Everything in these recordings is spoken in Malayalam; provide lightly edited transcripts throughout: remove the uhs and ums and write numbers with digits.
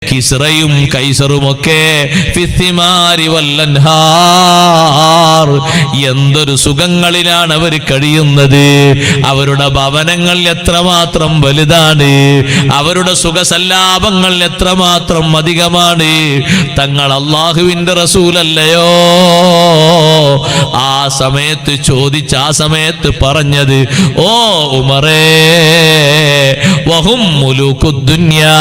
കിസ്റയും കൈസറുമൊക്കെ ഫിസ്സിമാരി വല്ലൻഹാർ, എന്തൊരു സുഖങ്ങളിലാണ് അവർ കഴിയുന്നത്. അവരുടെ ഭവനങ്ങൾ എത്രമാത്രം വലുതാണ്, അവരുടെ സുഖസല്ലാപങ്ങൾ എത്രമാത്രം അധികമാണ്. തങ്ങൾ അല്ലാഹുവിന്റെ റസൂലല്ലയോ? ആ സമയത്ത് ചോദിച്ച, ആ സമയത്ത് പറഞ്ഞത്, ഓ ഉമറേ, വഹും മുലൂഖുദ് ദുനിയാ,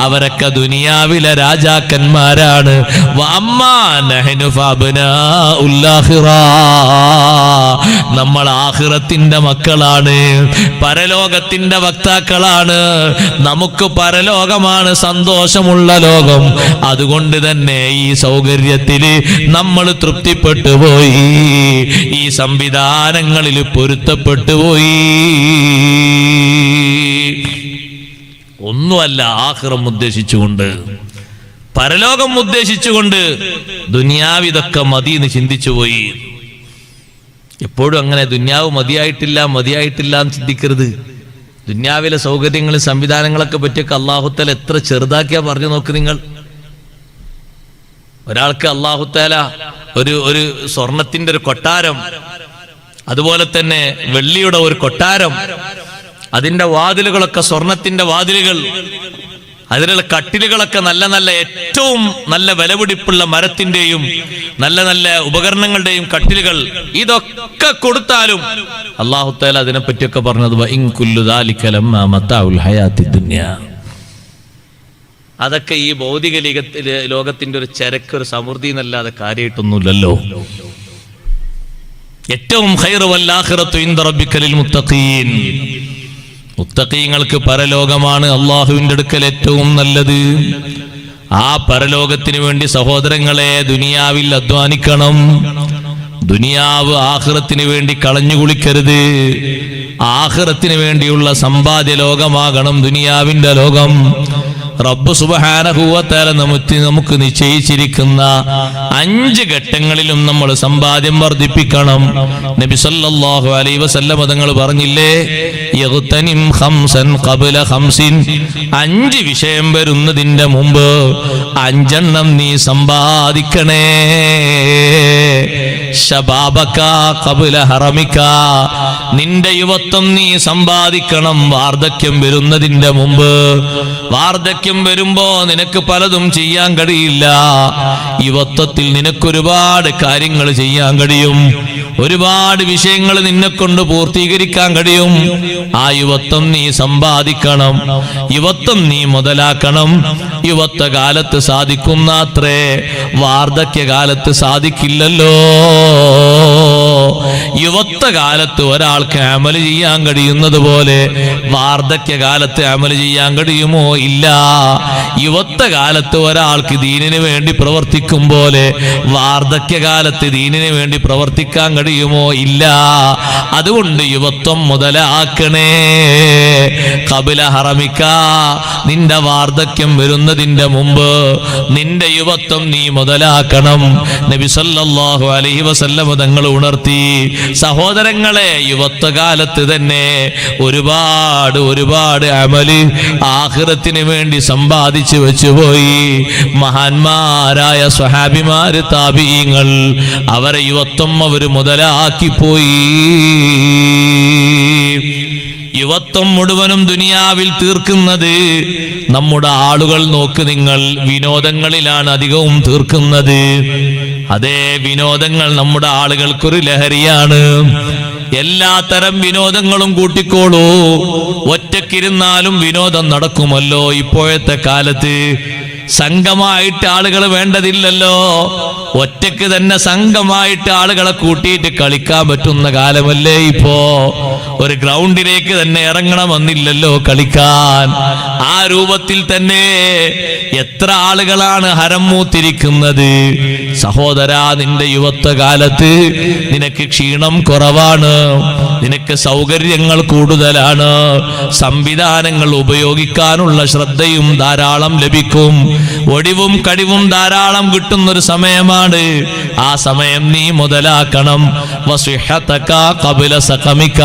അവരൊക്കെ ദുനിയാവിലെ രാജാക്കന്മാരാണ്. വഅമ്മാ നഹ്നു ഫഅബ്നാഉൽ ആഖിറ, നമ്മൾ ആഖിറത്തിന്റെ മക്കളാണ്, പരലോകത്തിന്റെ വക്താക്കളാണ്. നമുക്ക് പരലോകമാണ് സന്തോഷമുള്ള ലോകം. അതുകൊണ്ട് തന്നെ ഈ സൗകര്യത്തിൽ നമ്മൾ തൃപ്തിപ്പെട്ടു പോയി, ഈ സംവിധാനങ്ങളിൽ പൊരുത്തപ്പെട്ടു പോയി. ഒന്നുമല്ല, ആഖിറം ഉദ്ദേശിച്ചുകൊണ്ട്, പരലോകം ഉദ്ദേശിച്ചുകൊണ്ട് ദുനിയാവ് ഇതൊക്കെ മതി എന്ന് ചിന്തിച്ചു പോയി. എപ്പോഴും അങ്ങനെ ദുനിയാവ് മതിയായിട്ടില്ല എന്ന് ചിന്തിക്കരുത്. ദുനിയാവിലെ സൗകര്യങ്ങളും സംവിധാനങ്ങളൊക്കെ പറ്റിയൊക്കെ അല്ലാഹുത്തആല എത്ര ചെറുതാക്കിയാ പറഞ്ഞു നോക്ക് നിങ്ങൾ. ഒരാൾക്ക് അല്ലാഹുത്തആല ഒരു സ്വർണത്തിന്റെ ഒരു കൊട്ടാരം, അതുപോലെ തന്നെ വെള്ളിയുടെ ഒരു കൊട്ടാരം, അതിന്റെ വാതിലുകളൊക്കെ സ്വർണത്തിന്റെ വാതിലുകൾ, അതിലുള്ള കട്ടിലുകളൊക്കെ നല്ല നല്ല ഏറ്റവും നല്ല വിലപിടിപ്പുള്ള മരത്തിന്റെയും നല്ല നല്ല ഉപകരണങ്ങളുടെയും കട്ടിലുകൾ, ഇതൊക്കെ കൊടുത്താലും അല്ലാഹു തആല അതിനെപ്പറ്റിയൊക്കെ പറഞ്ഞത് വഇൻ കുല്ലു ദാലിക ലമ്മാ മതാഉൽ ഹയാത്തിദ് ദുനിയ, അതൊക്കെ ഈ ഭൗതിക ലോകത്തിന്റെ ഒരു ചരക്ക്, ഒരു സമൃദ്ധി എന്നല്ലാതെ കാര്യമായിട്ടൊന്നുമില്ലല്ലോ. ഏറ്റവും ഖൈറു വൽ ആഖിറത്തു ഇൻദ റബ്ബിക ലിൽ മുത്തഖീൻ, മുത്തഖീങ്ങൾക്ക് പരലോകമാണ് അല്ലാഹുവിന്റെ അടുക്കൽ ഏറ്റവും നല്ലത്. ആ പരലോകത്തിന് വേണ്ടി സഹോദരങ്ങളെ ദുനിയാവിൽ അധ്വാനിക്കണം. ദുനിയാവ് ആഖിറത്തിന് വേണ്ടി കളഞ്ഞു കുളിക്കരുത്. ആഖിറത്തിന് വേണ്ടിയുള്ള സമ്പാദ്യ ലോകമാകണം ദുനിയാവിന്റെ ലോകം. റബ്ബ് സുബ്ഹാനഹു വ തആല നമുക്ക് നിശ്ചയിച്ചിരിക്കുന്ന 5 ഘട്ടങ്ങളിലും നമ്മൾ സമ്പാദ്യം വർദ്ധിപ്പിക്കണം. നബി സല്ലല്ലാഹു അലൈഹി വസല്ലം തങ്ങൾ പറഞ്ഞില്ലേ, യഗ്തനിം ഖംസൻ ഖബ്ല ഖംസിൻ, 5 വിഷയം വരുന്നതിന്റെ മുമ്പ് 5 എണ്ണം നീ സമ്പാദിക്കണേ. ശബാബക ഖബ്ല ഹറമിക, നിന്റെ യുവത്വം നീ സമ്പാദിക്കണം വാർദ്ധക്യം വരുന്നതിന്റെ മുമ്പ്. വാർദ്ധക്യം വരുമ്പോ നിനക്ക് പലതും ചെയ്യാൻ കഴിയില്ല. യുവത്വത്തിൽ നിനക്കൊരുപാട് കാര്യങ്ങൾ ചെയ്യാൻ കഴിയും, ഒരുപാട് വിഷയങ്ങൾ നിന്നെ കൊണ്ട് പൂർത്തീകരിക്കാൻ കഴിയും. ആ യുവത്വം നീ സമ്പാദിക്കണം, യുവത്വം നീ മുതലാക്കണം. യുവത്വ കാലത്ത് സാധിക്കുന്ന അത്രേ വാർദ്ധക്യകാലത്ത് സാധിക്കില്ലല്ലോ. യുവത്വ കാലത്ത് ഒരാൾക്ക് അമല് ചെയ്യാൻ കഴിയുന്നത് പോലെ വാർദ്ധക്യകാലത്ത് അമല് ചെയ്യാൻ കഴിയുമോ? ഇല്ല. യുവത്വ കാലത്ത് ഒരാൾക്ക് ദീനിന് വേണ്ടി പ്രവർത്തിക്കും പോലെ വാർദ്ധക്യകാലത്ത് ദീനിന് വേണ്ടി പ്രവർത്തിക്കാൻ കഴിയുമോ? ഇല്ല. അതുകൊണ്ട് യുവത്വം മുതലാക്കണേ. ഖബ്ല ഹറമിക, നിന്റെ വാർദ്ധക്യം വരുന്നതിന്റെ മുമ്പ് നിന്റെ യുവത്വം നീ മുതലാക്കണം. നബി സല്ലല്ലാഹു അലൈഹി വസല്ലം തങ്ങൾ ഉണർത്തി, സഹോദരങ്ങളെ, യുവത്വകാലത്ത് തന്നെ ഒരുപാട് അമല് ആഖിറത്തിന് വേണ്ടി സമ്പാദിച്ചു വെച്ചുപോയി മഹാന്മാരായ സ്വഹാബിമാര്, താബിഈങ്ങൾ. അവരെ യുവത്വം അവർ മുതലാക്കിപ്പോയി. യുവത്വം മുഴുവനും ദുനിയാവിൽ തീർക്കുന്നത് നമ്മുടെ ആളുകൾ നോക്ക് നിങ്ങൾ, വിനോദങ്ങളിലാണ് അധികവും തീർക്കുന്നത്. അതേ വിനോദങ്ങൾ നമ്മുടെ ആളുകൾക്കൊരു ലഹരിയാണ്. എല്ലാ തരം വിനോദങ്ങളും കൂട്ടിക്കോളൂ. ഒറ്റക്കിരുന്നാലും വിനോദം നടക്കുമല്ലോ ഇപ്പോഴത്തെ കാലത്ത്. സംഘമായിട്ട് ആളുകൾ വേണ്ടതില്ലല്ലോ. ഒറ്റക്ക് തന്നെ സംഘമായിട്ട് ആളുകളെ കൂട്ടിയിട്ട് കളിക്കാൻ പറ്റുന്ന കാലമല്ലേ ഇപ്പോ. ഒരു ഗ്രൗണ്ടിലേക്ക് തന്നെ ഇറങ്ങണമെന്നില്ലല്ലോ കളിക്കാൻ. ആ രൂപത്തിൽ തന്നെ എത്ര ആളുകളാണ് ഹരം മൂത്തിരിക്കുന്നത്. സഹോദരാ, നിന്റെ യുവത്വകാലത്ത് നിനക്ക് ക്ഷീണം കുറവാണ്, നിനക്ക് സൗകര്യങ്ങൾ കൂടുതലാണ്, സംവിധാനങ്ങൾ ഉപയോഗിക്കാനുള്ള ശ്രദ്ധയും ധാരാളം ലഭിക്കും, ഒടിവും കടിവും ധാരാളം കിട്ടുന്നൊരു സമയമാണ്. സമയമാണ്. ആ സമയം നീ മുതലാക്കണം. വസിഹതക ഖബ്ല സഖമിക,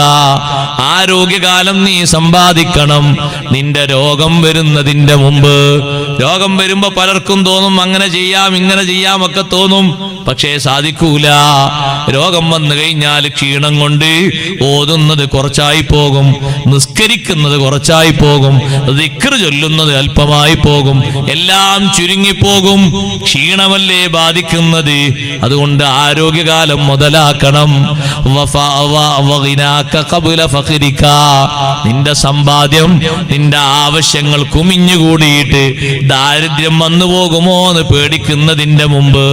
ആരോഗ്യകാലം നീ സമ്പാദിക്കണം നിന്റെ രോഗം വരുന്നതിന്റെ മുമ്പ്. രോഗം വരുമ്പോ പലർക്കും തോന്നും അങ്ങനെ ചെയ്യാം ഇങ്ങനെ ചെയ്യാം ഒക്കെ തോന്നും, പക്ഷേ സാധിക്കൂല. രോഗം വന്നു കഴിഞ്ഞാൽ ക്ഷീണം കൊണ്ട് ഓതുന്നത് കുറച്ചായി പോകും, നിസ്കരിക്കുന്നത് കുറച്ചായി പോകും, ദിക്ർ ചൊല്ലുന്നത് അല്പമായി പോകും, എല്ലാം ചുരുങ്ങിപ്പോകും. ക്ഷീണമല്ലേ ബാധിക്കുന്നത്. അതുകൊണ്ട് ആരോഗ്യകാലം മുതലാക്കണം. നിന്റെ സമ്പാദ്യം നിന്റെ ആവശ്യങ്ങൾ കുമിഞ്ഞുകൂടിയിട്ട് ദാരിദ്ര്യം വന്നു പോകുമോ എന്ന് പേടിക്കുന്നതിന്റെ മുമ്പ്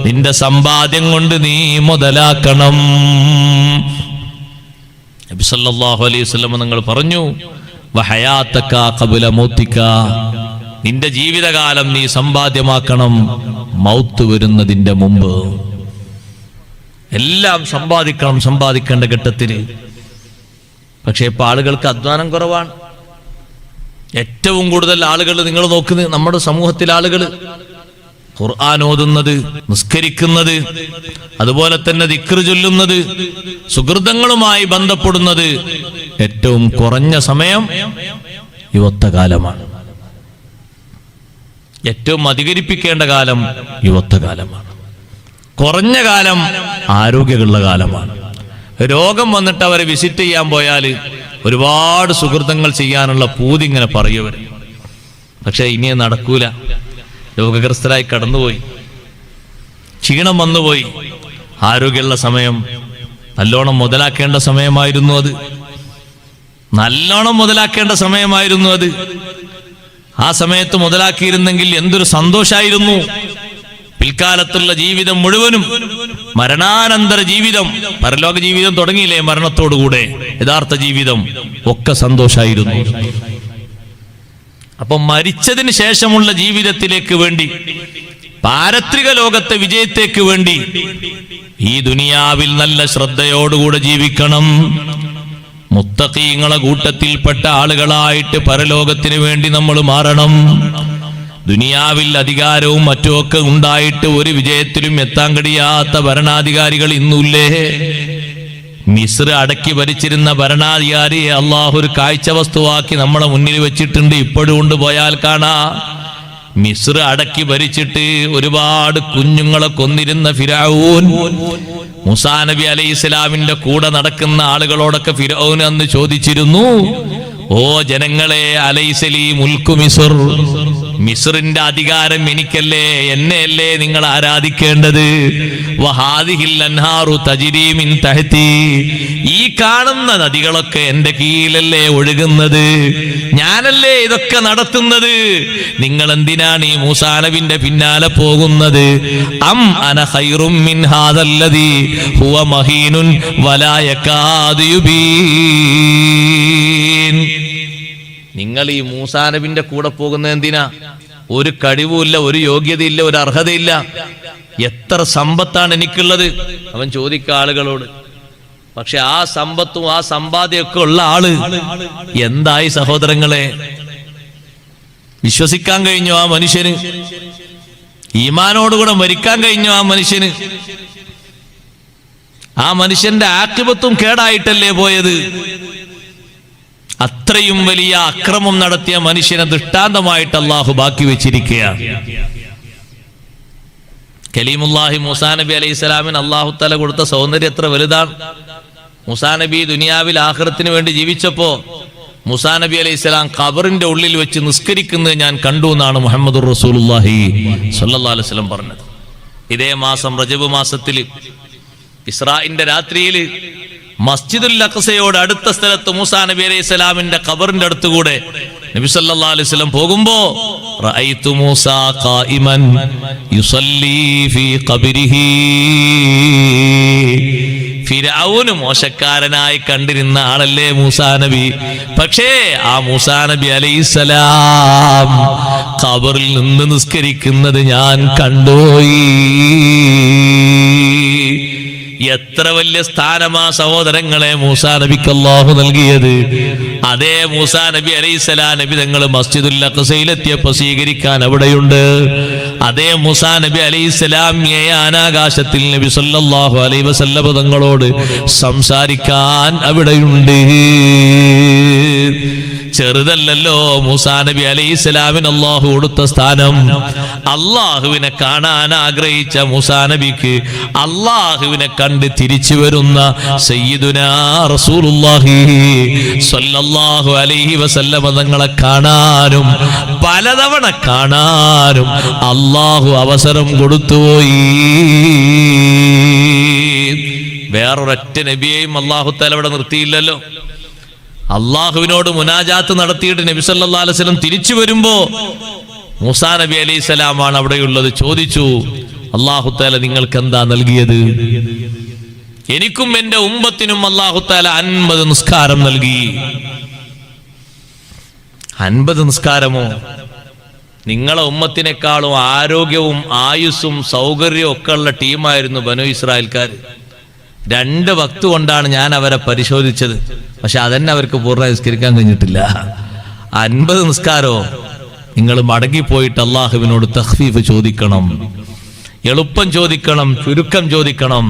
നിന്റെ സമ്പാദ്യം കൊണ്ട് നീ മുതലാക്കണം. നബി സല്ലല്ലാഹു അലൈഹി വസല്ലം നിങ്ങൾ പറഞ്ഞു, വഹയാതക ഖബ്ല മൗതിക, നിന്റെ ജീവിതകാലം നീ സമ്പാദ്യമാക്കണം മൗത്ത് വരുന്നതിന്റെ മുമ്പ്. എല്ലാം സമ്പാദിക്കണം, സമ്പാദിക്കേണ്ട ഘട്ടത്തില്. പക്ഷെ ഇപ്പൊ ആളുകൾക്ക് അധ്വാനം കുറവാണ്. ഏറ്റവും കൂടുതൽ ആളുകൾ നിങ്ങൾ നോക്കുന്നത് നമ്മുടെ സമൂഹത്തിലെ ആളുകൾ ഖുർആൻ ഓതുന്നത്, നിസ്കരിക്കുന്നത്, അതുപോലെ തന്നെ ദിക്ർ ചൊല്ലുന്നത്, സുഹൃതങ്ങളുമായി ബന്ധപ്പെടുന്നത് ഏറ്റവും കുറഞ്ഞ സമയം യുവത്വകാലമാണ്. ഏറ്റവും അധികരിപ്പിക്കേണ്ട കാലം യുവത്വകാലമാണ്. കുറഞ്ഞ കാലം ആരോഗ്യമുള്ള കാലമാണ്. രോഗം വന്നിട്ട് അവരെ വിസിറ്റ് ചെയ്യാൻ പോയാൽ ഒരുപാട് സുഹൃതങ്ങൾ ചെയ്യാനുള്ള പൂതി ഇങ്ങനെ പറയുവർ. പക്ഷെ ഇനി നടക്കൂല. രോഗഗ്രസ്തരായി കടന്നുപോയി, ക്ഷീണം വന്നുപോയി. ആരോഗ്യമുള്ള സമയം നല്ലോണം മുതലാക്കേണ്ട സമയമായിരുന്നു അത്. നല്ലോണം മുതലാക്കേണ്ട സമയമായിരുന്നു അത്. ആ സമയത്ത് മുതലാക്കിയിരുന്നെങ്കിൽ എന്തൊരു സന്തോഷായിരുന്നു. പിൽക്കാലത്തുള്ള ജീവിതം മുഴുവനും, മരണാനന്തര ജീവിതം, പരലോക ജീവിതം തുടങ്ങിയില്ലേ മരണത്തോടുകൂടെ, യഥാർത്ഥ ജീവിതം ഒക്കെ സന്തോഷായിരുന്നു. അപ്പൊ മരിച്ചതിന് ശേഷമുള്ള ജീവിതത്തിലേക്ക് വേണ്ടി, പാരത്രിക ലോകത്തെ വിജയത്തേക്ക് വേണ്ടി ഈ ദുനിയാവിൽ നല്ല ശ്രദ്ധയോടുകൂടെ ജീവിക്കണം. മുത്തഖീങ്ങളെ കൂട്ടത്തിൽപ്പെട്ട ആളുകളായിട്ട് പരലോകത്തിന് വേണ്ടി നമ്മൾ മാറണം. ദുനിയാവിൽ അധികാരവും മറ്റുമൊക്കെ ഉണ്ടായിട്ട് ഒരു വിജയത്തിലും എത്താൻ കഴിയാത്ത ഭരണാധികാരികൾ ഇന്നുല്ലേ? മിസ്ർ അടക്കി ഭരിച്ചിരുന്ന ഭരണാധികാരിയെ അള്ളാഹു ഒരു കാഴ്ച വസ്തുവാക്കി നമ്മളെ മുന്നിൽ വെച്ചിട്ടുണ്ട്. ഇപ്പോഴും കൊണ്ടുപോയാൽ കാണാ. മിസ്ർ അടക്കി ഭരിച്ചിട്ട് ഒരുപാട് കുഞ്ഞുങ്ങളെ കൊന്നിരുന്ന ഫിറഔൻ, മൂസാ നബി അലൈഹി ഇസ്ലാമിന്റെ കൂടെ നടക്കുന്ന ആളുകളോടൊക്കെ ഫിറഔൻ അന്ന് ചോദിച്ചിരുന്നു, ഓ ജനങ്ങളെ, അലൈസലി മുൽക്കു മിസ്ർ, മിസ്റിന്റെ അധികാരം എനിക്കല്ലേ, എന്നെയല്ലേ നിങ്ങൾ ആരാധിക്കേണ്ടത്? വഹാദിഹിൽ അൻഹാറു തജ്രി മിൻ തഹ്തി, ഈ കാണുന്ന നദികളൊക്കെ എന്റെ കീഴിലല്ലേ ഒഴുകുന്നത്, ഞാനല്ലേ ഇതൊക്കെ നടത്തുന്നത്. നിങ്ങൾ എന്തിനാണ് ഈ മൂസാ നബിന്റെ പിന്നാലെ പോകുന്നത്? അം അന ഖൈറും മിൻ ഹാദല്ലദി ഹുവ മഹീനുൻ വലാ യകാദു യുബീൻ. നിങ്ങൾ ഈ മൂസാ നബിന്റെ കൂടെ പോകുന്നത് എന്തിനാ? ഒരു കഴിവുമില്ല, ഒരു യോഗ്യതയില്ല, ഒരു അർഹതയില്ല. എത്ര സമ്പത്താണ് എനിക്കുള്ളത് അവൻ ചോദിക്ക ആളുകളോട്. പക്ഷെ ആ സമ്പത്തും ആ സമ്പാദ്യമൊക്കെ ഉള്ള ആള് എന്തായി സഹോദരങ്ങളെ? വിശ്വസിക്കാൻ കഴിഞ്ഞോ ആ മനുഷ്യന്? ഈമാനോടുകൂടെ മരിക്കാൻ കഴിഞ്ഞോ ആ മനുഷ്യന്? ആ മനുഷ്യന്റെ ആഖിബത്തും കേടായിട്ടല്ലേ പോയത്? അത്രയും വലിയ അക്രമം നടത്തിയ മനുഷ്യനെ ദൃഷ്ടാന്തമായിട്ട് അള്ളാഹു ബാക്കി വെച്ചിരിക്കുകയാണ്. കലീമുല്ലാഹി മൂസാ നബി അലൈഹി സ്വലാമിന് അള്ളാഹു തആല കൊടുത്ത സൗന്ദര്യം എത്ര വലുതാണ്. മൂസാ നബി ദുനിയാവിൽ ആഖിറത്തിന് വേണ്ടി ജീവിച്ചപ്പോ മൂസാ നബി അലൈഹി സ്വലാം ഖബറിന്റെ ഉള്ളിൽ വെച്ച് നിസ്കരിക്കുന്നത് ഞാൻ കണ്ടു എന്നാണ് മുഹമ്മദുർ റസൂലുള്ളാഹി സ്വല്ലല്ലാഹു അലൈഹി വസല്ലം പറഞ്ഞത്. ഇതേ മാസം റജബ് മാസത്തിൽ ഇസ്രാഇന്റെ രാത്രിയിൽ മസ്ജിദുൽ അഖ്സയോട് അടുത്ത സ്ഥലത്ത് മൂസാ നബി അലൈഹി സ്വലാമിന്റെ ഖബറിന്റെ അടുത്തുകൂടെ നബി സല്ലല്ലാഹു അലൈഹി വസല്ലം പോകുമ്പോ റഅയ്തു മൂസാ ഖായിമൻ യുസല്ലി ഫീ ഖബരിഹി. ഫിർഔന് മോശക്കാരനായി കണ്ടിരുന്ന ആളല്ലേ മൂസാ നബി. പക്ഷേ ആ മൂസാ നബി അലൈഹിസ്സലാം ഖബറിൽ നിന്ന് നിസ്കരിക്കുന്നത് ഞാൻ കണ്ടോയി. എത്ര വലിയ സ്ഥാനമാ സഹോദരങ്ങളെ മൂസാ നബിക്ക് അല്ലാഹു നൽകിയത്. അതേ മൂസാ നബി അലൈഹിസ്സലാം നബി തങ്ങൾ മസ്ജിദുൽ അഖ്സയിലെത്തിയപ്പോൾ സ്വീകരിക്കാൻ അവിടെയുണ്ട്. അതേ മൂസാ നബി അലൈഹിസ്സലാം ആകാശത്തിൽ നബി സല്ലല്ലാഹു അലൈഹി വസല്ലം തങ്ങളോട് സംസാരിക്കാൻ അവിടെയുണ്ട്. ചെറുതല്ലല്ലോ മൂസാ നബി അലൈഹിസ്സലാമിന് അല്ലാഹു കൊടുത്ത സ്ഥാനം. അള്ളാഹുവിനെ കാണാൻ ആഗ്രഹിച്ച മൂസാ നബിക്ക് അള്ളാഹുവിനെ കണ്ട് തിരിച്ചു വരുന്ന സയ്യിദുനാ റസൂലുള്ളാഹി സ്വല്ലല്ലാഹു അലൈഹി വസല്ലം തങ്ങളെ കാണാനും പലതവണ കാണാനും അള്ളാഹു അവസരം കൊടുത്തുപോയി. വേറൊരൊറ്റ നബിയെയും അല്ലാഹു തആല അവിടെ നിർത്തിയില്ലല്ലോ. അള്ളാഹുവിനോട് മുനാജാത്ത് നടത്തിയിട്ട് നബി സല്ലല്ലാഹു അലൈഹി വസല്ലം തിരിച്ചു വരുമ്പോ മൂസാ നബി അലൈഹിസ്സലാമാണ് അവിടെയുള്ളത്. ചോദിച്ചു, അല്ലാഹു തആല നിങ്ങൾക്ക് എന്താ നൽകിയത്? എനിക്കും എന്റെ ഉമ്മത്തിനും അല്ലാഹു തആല 50 നിസ്കാരം നൽകി. 50 നിസ്കാരമോ? നിങ്ങളെ ഉമ്മത്തിനേക്കാളും ആരോഗ്യവും ആയുസ്സും സൗകര്യവും ഒക്കെ ഉള്ള ടീമായിരുന്നു ബനു ഇസ്രായേൽക്കാർ. 2 വക്ത് കൊണ്ടാണ് ഞാൻ അവരെ പരിശോധിച്ചത്. പക്ഷെ അതന്നെ അവർക്ക് പൂർണ്ണ നിസ്കരിക്കാൻ കഴിഞ്ഞിട്ടില്ല. 50 നിസ്കാരോ? നിങ്ങൾ മടങ്ങിപ്പോയിട്ട് അള്ളാഹുവിനോട് തഖ്ഫീഫ് ചോദിക്കണം, എളുപ്പം ചോദിക്കണം, ചുരുക്കം ചോദിക്കണം.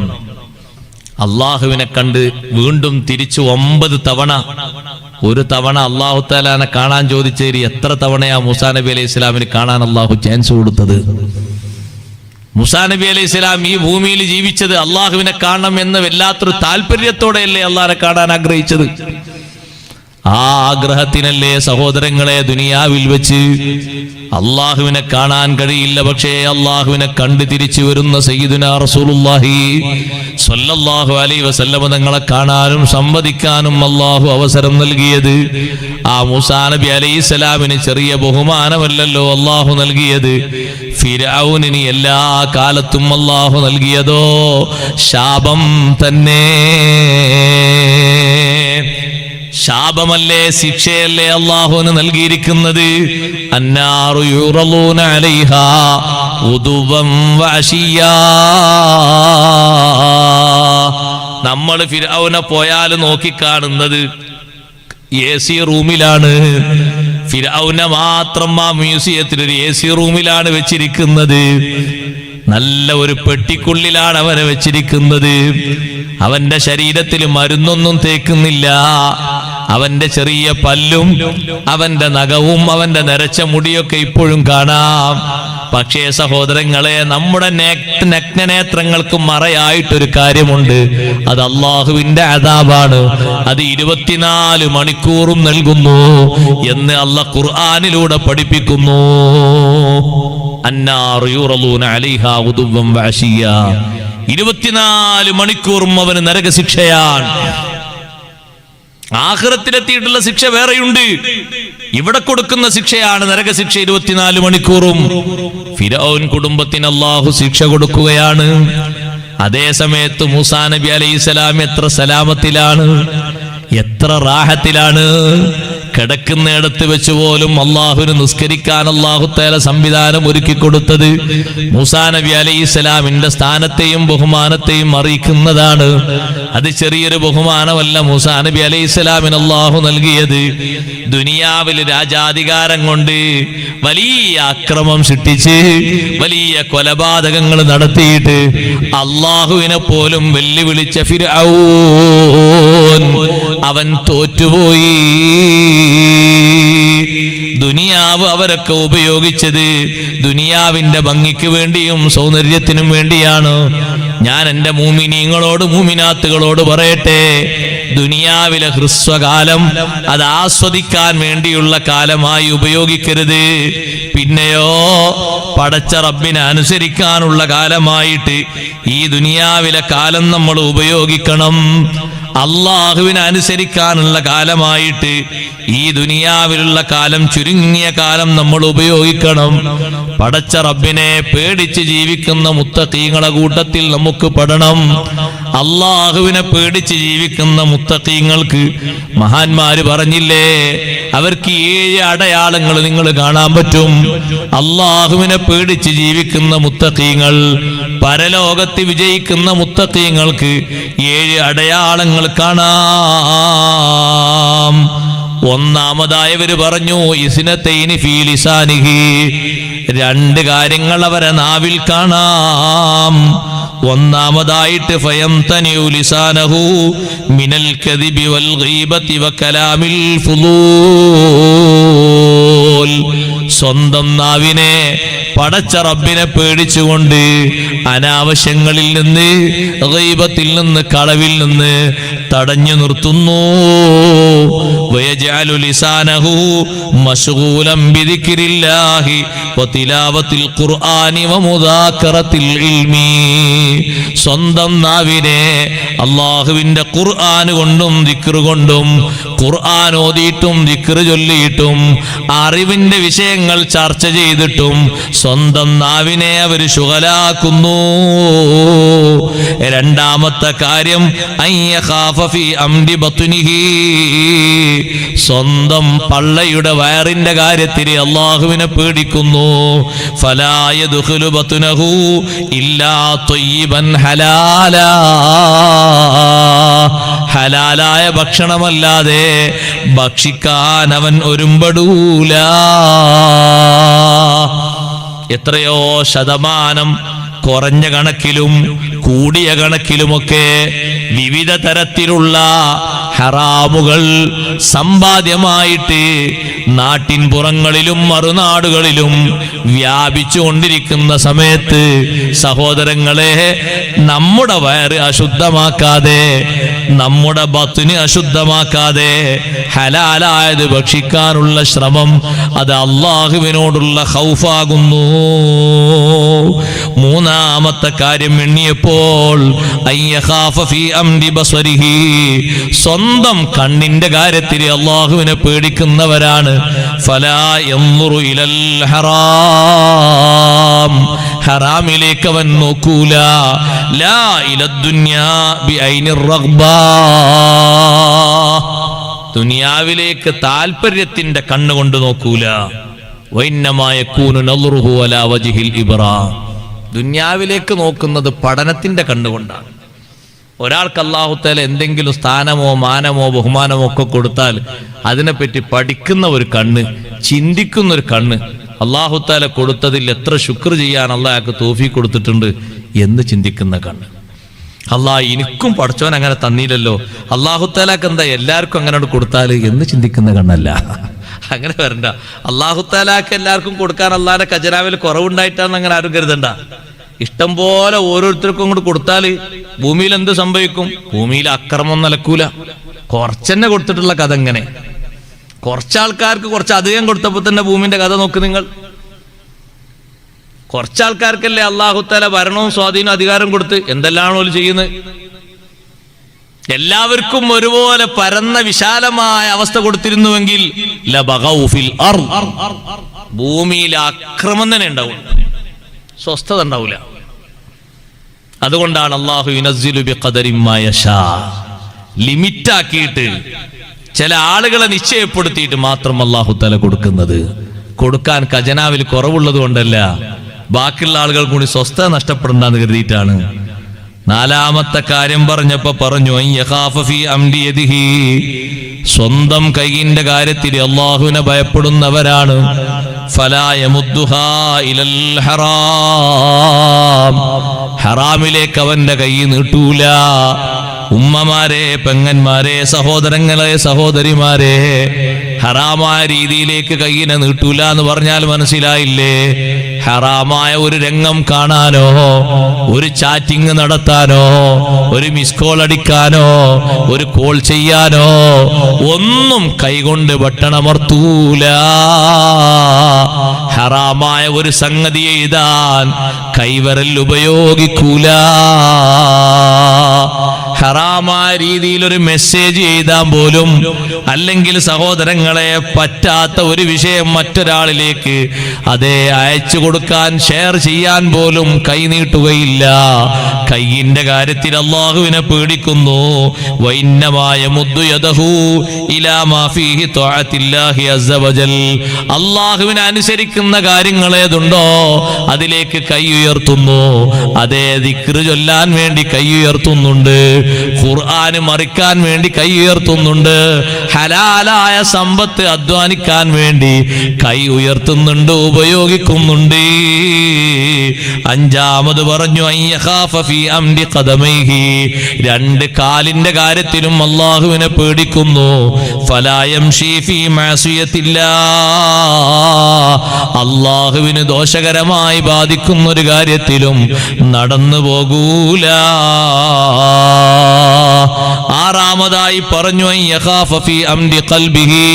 അള്ളാഹുവിനെ കണ്ട് വീണ്ടും തിരിച്ചു 9 തവണ. ഒരു തവണ അള്ളാഹു തആലാനെ കാണാൻ ചോദിച്ചേരി എത്ര തവണയാ മൂസാ നബി അലൈഹി ഇസ്ലാമിന് കാണാൻ അള്ളാഹു ചാൻസ് കൊടുത്തത്? മൂസാ നബി അലൈഹി സ്വലാം ഈ ഭൂമിയിൽ ജീവിച്ചത് അള്ളാഹുവിനെ കാണണം എന്ന വല്ലാത്തൊരു താല്പര്യത്തോടെയല്ലേ അള്ളാഹിനെ കാണാൻ ആഗ്രഹിച്ചത്? ആ ആഗ്രഹത്തിനല്ലേ സഹോദരങ്ങളെ ദുനിയാവിൽ വെച്ച് അള്ളാഹുവിനെ കാണാൻ കഴിയില്ല, പക്ഷേ അള്ളാഹുവിനെ കണ്ട് തിരിച്ചു വരുന്ന സയ്യിദുനാ റസൂലുള്ളാഹി സ്വല്ലല്ലാഹു അലൈഹി വസല്ലം തങ്ങളെ കാണാനും സംവദിക്കാനും അള്ളാഹു അവസരം നൽകിയത്. ആ മൂസാ നബി അലൈഹിസ്സലാമിന് ചെറിയ ബഹുമാനമല്ലല്ലോ അള്ളാഹു നൽകിയത്. ഫിർഔനിന് എല്ലാ കാലത്തും അള്ളാഹു നൽകിയതോ ശാപം തന്നെ. ശാപമല്ലേ, ശിക്ഷയല്ലേ അല്ലാഹുവിന് നൽകിയിരിക്കുന്നത്? അന്നാറു യുറലൂന അലൈഹാ ഉദുവൻ വഅശിയ്യാ. നമ്മൾ ഫിർഔനെ പോയാൽ നോക്കിക്കാണുന്നത് AC റൂമിലാണ്. ഫിർഔനെ മാത്രം ആ മ്യൂസിയത്തിൽ ഒരു AC റൂമിലാണ് വെച്ചിരിക്കുന്നത്. നല്ല ഒരു പെട്ടിക്കുള്ളിലാണ് അവനെ വെച്ചിരിക്കുന്നത്. അവന്റെ ശരീരത്തിൽ മരുന്നൊന്നും തേക്കുന്നില്ല. അവന്റെ ചെറിയ പല്ലും അവന്റെ നഖവും അവന്റെ നരച്ച മുടിയൊക്കെ ഇപ്പോഴും കാണാം. പക്ഷേ സഹോദരങ്ങളെ, നമ്മുടെ നഗ്നനേത്രങ്ങൾക്ക് മറയായിട്ടൊരു കാര്യമുണ്ട്. അത് അള്ളാഹുവിന്റെ അദാബാണ്. അത് 24 മണിക്കൂറും നൽകുന്നു എന്ന് അല്ലാഹ് ഖുർആനിലൂടെ പഠിപ്പിക്കുന്നു. അന്നാറു യുറലൂന അലൈഹാ ഉദുവൻ വഅശിയ്യാ. 24 മണിക്കൂറും അവന് നരകശിക്ഷയാണ്. ആഖിറത്തിലെത്തിയിട്ടുള്ള ശിക്ഷ വേറെയുണ്ട്. ഇവിടെ കൊടുക്കുന്ന ശിക്ഷയാണ് നരകശിക്ഷ 24 മണിക്കൂറും. ഫിർഔൻ കുടുംബത്തിന് അല്ലാഹു ശിക്ഷ കൊടുക്കുകയാണ്. അതേ സമയത്ത് മൂസാ നബി അലൈഹിസ്സലാം എത്ര സലാമത്തിലാണ്, എത്ര റാഹത്തിലാണ്. കിടക്കുന്നിടത്ത് വെച്ച് പോലും അള്ളാഹുവിന് നിസ്കരിക്കാൻ അല്ലാഹു തആല സംവിധാനം ഒരുക്കി കൊടുത്തത് മൂസാ നബി അലൈഹിസ്സലാമിന്റെ സ്ഥാനത്തെയും ബഹുമാനത്തെയും അറിയിക്കുന്നതാണ്. അത് ചെറിയൊരു ബഹുമാനമല്ല മൂസാ നബി അലൈഹിസ്സലാമിന് അല്ലാഹു നൽകിയത്. ദുനിയാവിൽ രാജാധികാരം കൊണ്ട് വലിയ അക്രമം സൃഷ്ടിച്ച് വലിയ കൊലപാതകങ്ങൾ നടത്തിയിട്ട് അള്ളാഹുവിനെ പോലും വെല്ലുവിളിച്ച ഫിർഔൻ അവൻ തോറ്റുപോയി. ദുനിയാവ് അവരൊക്കെ ഉപയോഗിച്ചത് ദുനിയാവിന്റെ ഭംഗിക്ക് വേണ്ടിയും സൗന്ദര്യത്തിനും വേണ്ടിയാണ്. ഞാൻ എന്റെ മൂമിനീങ്ങളോട് മൂമിനാത്തുകളോട് പറയട്ടെ, ദുനിയാവിലെ ഹ്രസ്വകാലം അത് ആസ്വദിക്കാൻ വേണ്ടിയുള്ള കാലമായി ഉപയോഗിക്കരുത്. പിന്നെയോ പടച്ച റബ്ബിനെ അനുസരിക്കാനുള്ള കാലമായിട്ട് ഈ ദുനിയാവിലെ കാലം നമ്മൾ ഉപയോഗിക്കണം. അള്ളാഹുവിനെ അനുസരിക്കാനുള്ള കാലമായിട്ട് ഈ ദുനിയാവിലുള്ള കാലം, ചുരുങ്ങിയ കാലം നമ്മൾ ഉപയോഗിക്കണം. പടച്ച റബ്ബിനെ പേടിച്ച് ജീവിക്കുന്ന മുത്തഖീങ്ങളെ കൂട്ടത്തിൽ നമുക്ക് പെടണം. അള്ളാഹുവിനെ പേടിച്ച് ജീവിക്കുന്ന മുത്തഖീങ്ങൾക്ക് മഹാന്മാര് പറഞ്ഞില്ലേ, അവർക്ക് 7 അടയാളങ്ങൾ നിങ്ങൾ കാണാൻ പറ്റും. അള്ളാഹുവിനെ പേടിച്ച് ജീവിക്കുന്ന മുത്തഖീങ്ങൾ, പരലോകത്ത് വിജയിക്കുന്ന മുത്തഖീങ്ങൾക്ക് 7 അടയാളങ്ങൾ കാണാം. ഒന്നാമതായവര് പറഞ്ഞു, ഇസ്നതൈനി ഫീ ലിസാനിഹി, രണ്ട് കാര്യങ്ങൾ അവരെ നാവിൽ കാണാം. ഒന്നാമതായിട്ട് ഫയംതനിഉ ലിസാനഹു മിനൽ കദിബി വൽ ഗീബതി വകലാമിൽ ഫുളൂൽ. സ്വന്തം നാവിനെ പടച്ച റബ്ബിനെ പേടിച്ചുകൊണ്ട് അനാവശ്യങ്ങളിൽ നിന്ന്, ഗീബത്തിൽ നിന്ന്, കളവിൽ നിന്ന് തടഞ്ഞു നിർത്തുന്നു. വയജഅലു ലിസാനഹു മശ്ഗൂലൻ ബിദിക്രില്ലാഹി വതിലാവത്തിൽ ഖുർആനി വമുദാക്കറത്തിൽ ഇൽമി. സ്വന്തം നാവിനെ അല്ലാഹുവിന്റെ ഖുർആൻ കൊണ്ടും ദിക്ർ കൊണ്ടും, ഖുർആൻ ഓതിയിട്ടും ദിക്ർ ചൊല്ലിയിട്ടും അറിവിന്റെ വിഷയങ്ങൾ ചർച്ച ചെയ്തിട്ടും സ്വന്തം നാവിനെ അവർ ശുഗലാക്കുന്നു. രണ്ടാമത്തെ കാര്യം അയ്യഖാഫ ഫീ അംരി ബത്നിഹി. സ്വന്തം പള്ളയുടെ വയറിന്റെ കാര്യത്തിൽ അല്ലാഹുവിനെ പേടിക്കുന്നു. ഫലാ യദ്ഖുലു ബത്നഹു ഇല്ലാ ത്വയ്യിബൻ ഹലാലാ. ഹലാലായ ഭക്ഷണമല്ലാതെ ഭക്ഷിക്കാൻ അവൻ ഒരുമ്പടൂല. എത്രയോ ശതമാനം കുറഞ്ഞ കണക്കിലും കൂടിയ കണക്കിലുമൊക്കെ വിവിധ തരത്തിലുള്ള ഹറാമുകൾ സമ്പാദ്യമായിട്ട് നാട്ടിൻ പുറങ്ങളിലും മറുനാടുകളിലും വ്യാപിച്ചു കൊണ്ടിരിക്കുന്ന സമയത്ത് സഹോദരങ്ങളെ, നമ്മുടെ വയറ് അശുദ്ധമാക്കാതെ, നമ്മുടെ ബത്ന് അശുദ്ധമാക്കാതെ ഹലാലായത് ഭക്ഷിക്കാനുള്ള ശ്രമം അത് അല്ലാഹുവിനോടുള്ള ഖൗഫാകുന്നു. മൂന്നാമത്തെ കാര്യം എണ്ണിയപ്പോൾ അയ്യഖാഫ ഫീ അംരി ബസ്വരിഹി. സ്വന്തം കണ്ണിന്റെ കാര്യത്തിൽ അല്ലാഹുവിനെ പേടിക്കുന്നവരാണ്. ഫലാ യൻദുറു ഇലൽ ഹറാം. ഹറാമിലേക്ക് അവൻ നോക്കൂല. ലാ ഇലദ്ദുനിയാ ബിഐനിർ റഗ്ബ. ദുനിയാവിലേക്ക് താല്പര്യത്തിന്റെ കണ്ണുകൊണ്ട് നോക്കൂല. വഇന്നമാ യകൂനു നദ്റുഹു അലാ വജ്ഹിൽ ഇബ്റാ. ദുനിയാവിലേക്ക് നോക്കുന്നത് പഠനത്തിന്റെ കണ്ണുകൊണ്ടാണ്. ഒരാൾക്ക് അല്ലാഹു തആല എന്തെങ്കിലും സ്ഥാനമോ മാനമോ ബഹുമാനമോ ഒക്കെ കൊടുത്താൽ അതിനെപ്പറ്റി പഠിക്കുന്ന ഒരു കണ്ണ്, ചിന്തിക്കുന്ന ഒരു കണ്ണ്, അല്ലാഹു തആല കൊടുത്തതിൽ എത്ര ശുക്ർ ചെയ്യാൻ അല്ലാഹു തൗഫീഖ് കൊടുത്തിട്ടുണ്ട് എന്ന് ചിന്തിക്കുന്ന കണ്ണ്. അല്ലാഹ് എനിക്കും പഠിച്ചവൻ അങ്ങനെ തന്നില്ലല്ലോ, അല്ലാഹു തആലക്ക് എന്താ എല്ലാവർക്കും അങ്ങനെ കൊടുത്താൽ എന്ന് ചിന്തിക്കുന്ന കണ്ണല്ല. അങ്ങനെ വരണ്ട. അല്ലാഹു തആലക്ക് എല്ലാവർക്കും കൊടുക്കാൻ അല്ലാഹുവിന്റെ ഖജനാവിൽ കുറവുണ്ടായിട്ടാണെന്ന് അങ്ങനെ ആരും കരുതണ്ട. ഇഷ്ടം പോലെ ഓരോരുത്തർക്കും അങ്ങോട്ട് കൊടുത്താൽ ഭൂമിയിൽ എന്ത് സംഭവിക്കും? ഭൂമിയിൽ അക്രമം നടക്കൂല. കുറച്ചെന്നെ കൊടുത്തിട്ടുള്ള കഥ എങ്ങനെ? കുറച്ചാൾക്കാർക്ക് കുറച്ച് അധികം കൊടുത്തപ്പോൾ തന്നെ ഭൂമിന്റെ കഥ നോക്ക് നിങ്ങൾ. കുറച്ചാൾക്കാർക്കല്ലേ അല്ലാഹു തആല ഭരണവും സ്വാധീനവും അധികാരം കൊടുത്ത് എന്തെല്ലാണോ ചെയ്യുന്നത്? എല്ലാവർക്കും ഒരുപോലെ പരന്ന വിശാലമായ അവസ്ഥ കൊടുത്തിരുന്നുവെങ്കിൽ ലബഗൗ ഫിൽ അർദ്. ഭൂമിയിൽ അക്രമം തന്നെ ഉണ്ടാവും, സ്വസ്ഥത ഉണ്ടാവില്ല. അതുകൊണ്ടാണ് അല്ലാഹു യുനസ്സിലു ബിഖദരി മാ യശാ. ലിമിറ്റാക്കിയിട്ട് ചില ആളുകളെ നിശ്ചയപ്പെടുത്തിയിട്ട് മാത്രം അല്ലാഹു തആല കൊടുക്കുന്നത്. കൊടുക്കാൻ ഖജനാവിൽ കുറവുള്ളത് കൊണ്ടല്ല, ബാക്കിയുള്ള ആളുകൾ കൂടി സ്വസ്ഥത നഷ്ടപ്പെടണ്ടെന്ന് കരുതിയിട്ടാണ്. നാലാമത്തെ കാര്യം പറഞ്ഞപ്പോ പറഞ്ഞു അയ്യഖാഫ ഫീ അംരി യദിഹി. സ്വന്തം കൈയിന്റെ കാര്യത്തിൽ അല്ലാഹുവിനെ ഭയപ്പെടുന്നവരാണ്. ഫലാ യമുദ്ദുഹാ ഇലൽ ഹറാം. ഹറാമിലേക്ക് അവന്റെ കൈ നീട്ടൂല. ഉമ്മമാരെ, പെങ്ങന്മാരെ, സഹോദരങ്ങളെ, സഹോദരിമാരെ, ഹറാമായ രീതിയിലേക്ക് കൈയിനെ നീട്ടൂല എന്ന് പറഞ്ഞാൽ മനസ്സിലായില്ലേ? ഹറാമായ ഒരു രംഗം കാണാനോ, ഒരു ചാറ്റിംഗ് നടത്താനോ, ഒരു മിസ് കോൾ അടിക്കാനോ, ഒരു കോൾ ചെയ്യാനോ ഒന്നും കൈകൊണ്ട് ബട്ടണമർത്തൂല. ഹറാമായ ഒരു സംഗതി എഴുതാൻ കൈവരൽ ഉപയോഗിക്കൂല. ഹറാമായ രീതിയിൽ ഒരു മെസ്സേജ് എഴുതാൻ പോലും, അല്ലെങ്കിൽ സഹോദരങ്ങളെ പറ്റാത്ത ഒരു വിഷയം മറ്റൊരാളിലേക്ക് അതേ അയച്ചു കൊടുക്കാൻ, ഷെയർ ചെയ്യാൻ പോലും കൈ നീട്ടുകയില്ല. കയ്യിന്റെ കാര്യത്തിൽ അല്ലാഹുവിനെ പേടിക്കുന്നു. വഇന്നമായ മുദ്ദു യദഹു ഇലാ മാ ഫീഹി തഅത്തില്ലാഹി അസ്സ വജൽ. അല്ലാഹുവിനെ അനുസരിക്കുന്ന കാര്യങ്ങൾ ഏതുണ്ടോ അതിലേക്ക് കൈ ഉയർത്തുന്നു. അതേ ദിക്ർ ചൊല്ലാൻ വേണ്ടി കൈ ഉയർത്തുന്നുണ്ട്, ഖുർആൻ മറിക്കാൻ വേണ്ടി കൈ ഉയർത്തുന്നുണ്ട്, ഹലാലായ സമ്പത്ത് അധ്വാനിക്കാൻ വേണ്ടി കൈ ഉയർത്തുന്നുണ്ട്, ഉപയോഗിക്കുന്നുണ്ട്. അഞ്ചാമത് പറഞ്ഞു അയ്യഖാഫ ഫീ അംരി ഖദമൈഹി. രണ്ട് കാലിന്റെ കാര്യത്തിലും അല്ലാഹുവിനെ പേടിക്കുന്നു. ഫലാ യംശി ഫീ മഅസിയത്തില്ലാഹ്. അല്ലാഹുവിന് ദോഷകരമായി ബാധിക്കുന്ന ഒരു കാര്യത്തിലും നടന്നു പോകൂല. ആറാമതായി പറഞ്ഞു അയ്യഖാഫ ഫീ അംരി ഖൽബിഹി.